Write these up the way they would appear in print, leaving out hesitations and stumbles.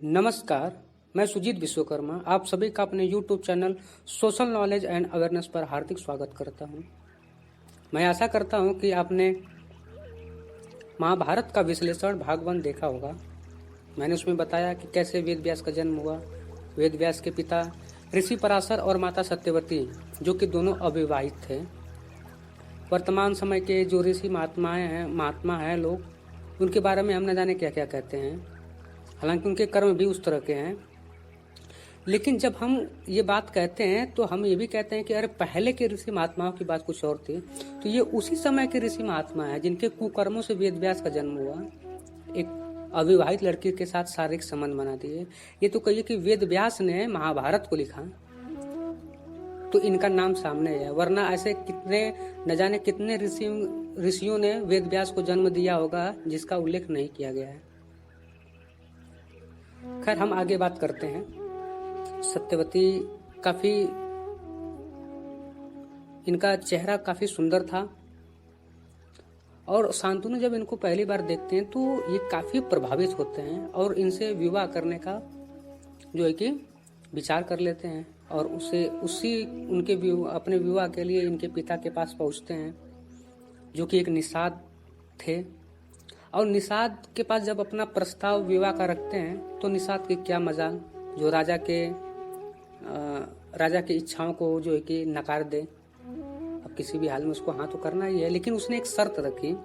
नमस्कार, मैं सुजीत विश्वकर्मा आप सभी का अपने YouTube channel social knowledge and awareness पर हार्दिक स्वागत करता हूं। मैं आशा करता हूं कि आपने महाभारत का विश्लेषण भाग 1 देखा होगा। मैंने उसमें बताया कि कैसे वेद व्यास का जन्म हुआ। वेद व्यास के पिता ऋषि पराशर और माता सत्यवती, जो कि दोनों अविवाहित थे। वर्तमान समय के जो ऋषि महात्मा हैं लोग, उनके बारे में हम न जाने क्या क्या कहते हैं। हालांकि उनके कर्म भी उस तरह के हैं, लेकिन जब हम ये बात कहते हैं तो हम ये भी कहते हैं कि अरे पहले के ऋषि महात्माओं की बात कुछ और थी। तो ये उसी समय के ऋषि महात्मा हैं जिनके कुकर्मों से वेद व्यास का जन्म हुआ। एक अविवाहित लड़की के साथ शारीरिक संबंध बना दिए। ये तो कहिए कि वेद व्यास ने महाभारत को लिखा तो इनका नाम सामने है, वरना ऐसे कितने न जाने कितने ऋषियों ने वेद व्यास को जन्म दिया होगा जिसका उल्लेख नहीं किया गया है। खैर, हम आगे बात करते हैं। सत्यवती काफी, इनका चेहरा काफी सुंदर था और शांतनु जब इनको पहली बार देखते हैं तो ये काफी प्रभावित होते हैं और इनसे विवाह करने का जो है कि विचार कर लेते हैं और अपने विवाह के लिए इनके पिता के पास पहुंचते हैं, जो कि एक निषाद थे। और निषाद के पास जब अपना प्रस्ताव विवाह का रखते हैं तो निषाद की क्या मजाल, जो राजा की इच्छाओं को जो है कि नकार दे। अब किसी भी हाल में उसको हाँ तो करना ही है, लेकिन उसने एक शर्त रखी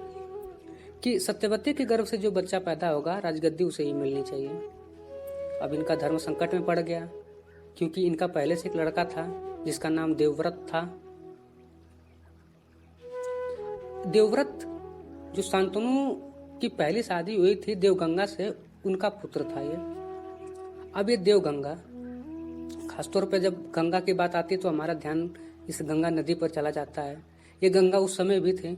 कि सत्यवती के गर्भ से जो बच्चा पैदा होगा राजगद्दी उसे ही मिलनी चाहिए। अब इनका धर्म संकट में पड़ गया, क्योंकि इनका पहले से एक लड़का था जिसका नाम देवव्रत था। देवव्रत जो शांतनु की पहली शादी हुई थी देवगंगा से, उनका पुत्र था ये। अब ये देवगंगा, खासतौर पे जब गंगा की बात आती है तो हमारा ध्यान इस गंगा नदी पर चला जाता है। ये गंगा उस समय भी थी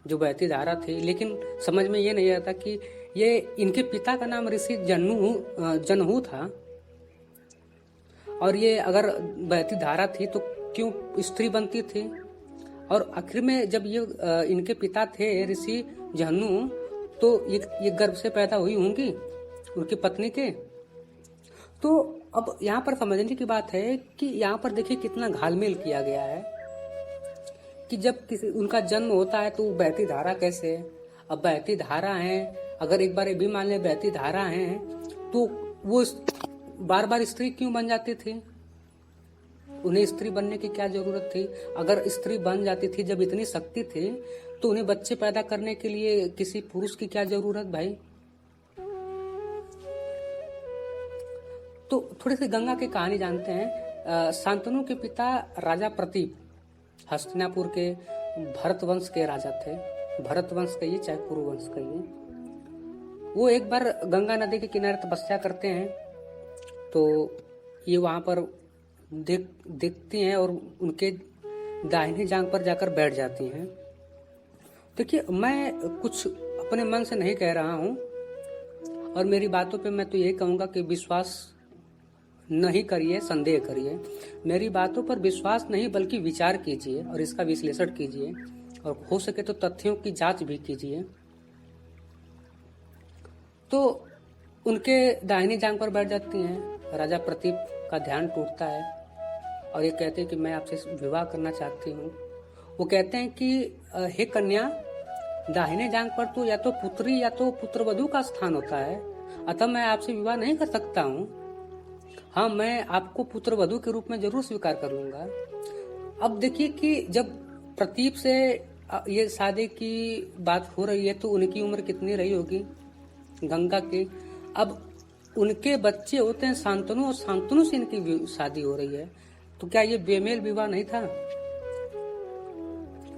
जो बहती धारा थी, लेकिन समझ में ये नहीं आता कि ये इनके पिता का नाम ऋषि जनहू था और ये अगर बहती धारा थी तो क्यों स्त्री बनती थी। और आखिर में जब ये इनके पिता थे ऋषि जनहू, तो ये गर्भ से पैदा हुई होंगी उनकी पत्नी के। तो अब यहाँ पर समझने की बात है कि यहाँ पर देखिए कितना घालमेल किया गया है कि जब किसी उनका जन्म होता है तो बहती धारा कैसे। अब बहती धारा है, अगर एक बार ये भी मान ले बहती धारा है तो वो बार बार स्त्री क्यों बन जाती थी? उन्हें स्त्री बनने की क्या जरूरत थी? अगर स्त्री बन जाती थी, जब इतनी शक्ति थी, तो उन्हें बच्चे पैदा करने के लिए किसी पुरुष की क्या जरूरत भाई? तो थोड़ी सी गंगा की कहानी जानते हैं। शांतनु के पिता राजा प्रतीप हस्तिनापुर के भरत वंश के राजा थे। भरत वंश कहिए चाहे कुरु वंश कहिए। वो एक बार गंगा नदी के किनारे तपस्या करते हैं, तो ये वहां पर देखती हैं और उनके दाहिने जांघ पर जाकर बैठ जाती हैं। देखिए, मैं कुछ अपने मन से नहीं कह रहा हूं और मेरी बातों पे मैं तो यही कहूंगा कि विश्वास नहीं करिए, संदेह करिए। मेरी बातों पर विश्वास नहीं बल्कि विचार कीजिए और इसका विश्लेषण कीजिए और हो सके तो तथ्यों की जांच भी कीजिए। तो उनके दाहिनी जांघ पर बैठ जाती हैं। राजा प्रतीप का ध्यान टूटता है और ये कहते हैं कि मैं आपसे विवाह करना चाहती हूँ। वो कहते हैं कि हे कन्या, दाहिने जांघ पर तो या तो पुत्री या तो पुत्रवधू का स्थान होता है, अतः मैं आपसे विवाह नहीं कर सकता हूँ। हाँ, मैं आपको पुत्रवधू के रूप में जरूर स्वीकार कर लूंगा। अब देखिए कि जब प्रतीप से ये शादी की बात हो रही है तो उनकी उम्र कितनी रही होगी गंगा की। अब उनके बच्चे होते हैं शांतनु और शांतनु से इनकी शादी हो रही है, तो क्या ये बेमेल विवाह नहीं था?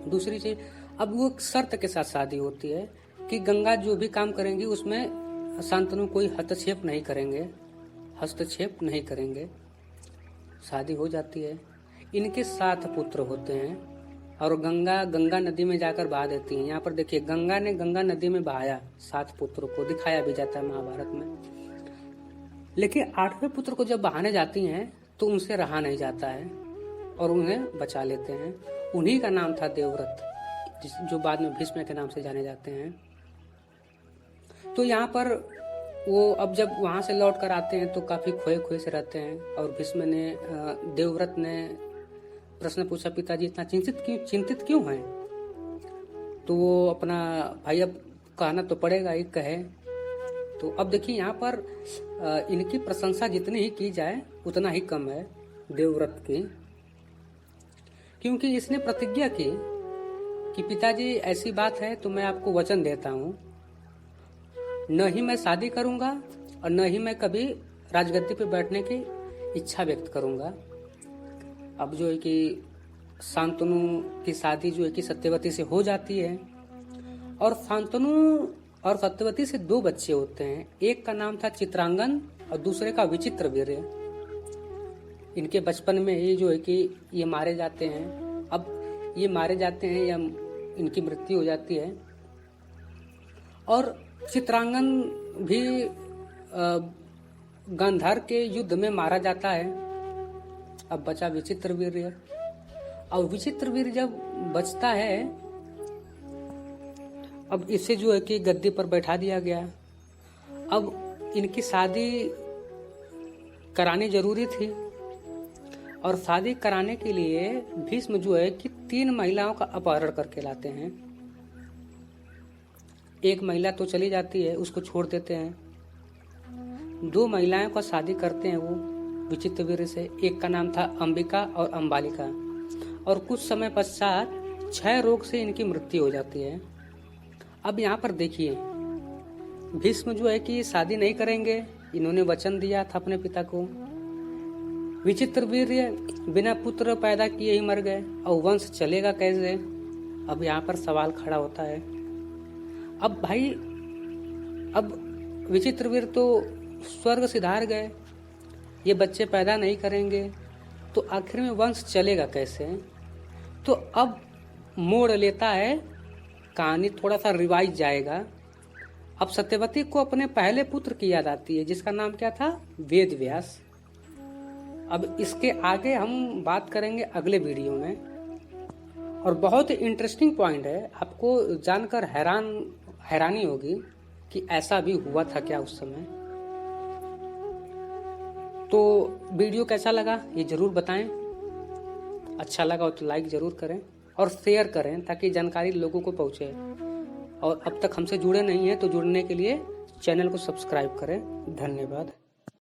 दूसरी चीज, अब वो शर्त के साथ शादी होती है कि गंगा जो भी काम करेंगी उसमें शांतनु कोई हस्तक्षेप नहीं करेंगे। शादी हो जाती है। इनके 7 पुत्र होते हैं और गंगा नदी में जाकर बहा देती हैं। यहाँ पर देखिए, गंगा ने गंगा नदी में बहाया 7 पुत्रों को, दिखाया भी जाता है महाभारत में। लेकिन 8वें पुत्र को जब बहाने जाती हैं तो उनसे रहा नहीं जाता है और उन्हें बचा लेते हैं। उन्हीं का नाम था देवव्रत, जो बाद में भीष्म के नाम से जाने जाते हैं। तो यहाँ पर वो अब जब वहाँ से लौट कर आते हैं तो काफ़ी खोए खोए से रहते हैं। और भीष्म ने देवव्रत ने प्रश्न पूछा, पिताजी इतना चिंतित क्यों हैं? तो वो अपना भाई अब कहना तो पड़ेगा ही, कहे। तो अब देखिए यहाँ पर इनकी प्रशंसा जितनी ही की जाए उतना ही कम है देवव्रत की, क्योंकि इसने प्रतिज्ञा की कि पिताजी ऐसी बात है तो मैं आपको वचन देता हूँ, न ही मैं शादी करूँगा और न ही मैं कभी राजगद्दी पे बैठने की इच्छा व्यक्त करूँगा। अब जो है कि शांतनु की शादी जो है कि सत्यवती से हो जाती है, और शांतनु और सत्यवती से 2 बच्चे होते हैं। एक का नाम था चित्रांगन और दूसरे का विचित्रवीर्य। इनके बचपन में ही जो है कि ये मारे जाते हैं। अब ये मारे जाते हैं या इनकी मृत्यु हो जाती है, और चित्रांगन भी गांधार के युद्ध में मारा जाता है। अब बचा विचित्रवीर्य, और विचित्रवीर्य जब बचता है, अब इसे जो है कि गद्दी पर बैठा दिया गया। अब इनकी शादी करानी जरूरी थी, और शादी कराने के लिए भीष्म जो है कि 3 महिलाओं का अपहरण करके लाते हैं। एक महिला तो चली जाती है, उसको छोड़ देते हैं। 2 महिलाओं का शादी करते हैं वो विचित्रवीर्य से। एक का नाम था अंबिका और अंबालिका, और कुछ समय पश्चात क्षय रोग से इनकी मृत्यु हो जाती है। अब यहाँ पर देखिए, भीष्म जो है कि शादी नहीं करेंगे, इन्होंने वचन दिया था अपने पिता को। विचित्रवीर्य बिना पुत्र पैदा किए ही मर गए, और वंश चलेगा कैसे? अब यहाँ पर सवाल खड़ा होता है। अब भाई, अब विचित्रवीर्य तो स्वर्ग सिधार गए, ये बच्चे पैदा नहीं करेंगे तो आखिर में वंश चलेगा कैसे? तो अब मोड़ लेता है कहानी, थोड़ा सा रिवाइज जाएगा। अब सत्यवती को अपने पहले पुत्र की याद आती है, जिसका नाम क्या था? वेद व्यास। अब इसके आगे हम बात करेंगे अगले वीडियो में, और बहुत ही इंटरेस्टिंग पॉइंट है, आपको जानकर हैरानी होगी कि ऐसा भी हुआ था क्या उस समय। तो वीडियो कैसा लगा ये जरूर बताएं। अच्छा लगा हो तो लाइक जरूर करें और शेयर करें, ताकि जानकारी लोगों को पहुंचे। और अब तक हमसे जुड़े नहीं हैं तो जुड़ने के लिए चैनल को सब्सक्राइब करें। धन्यवाद।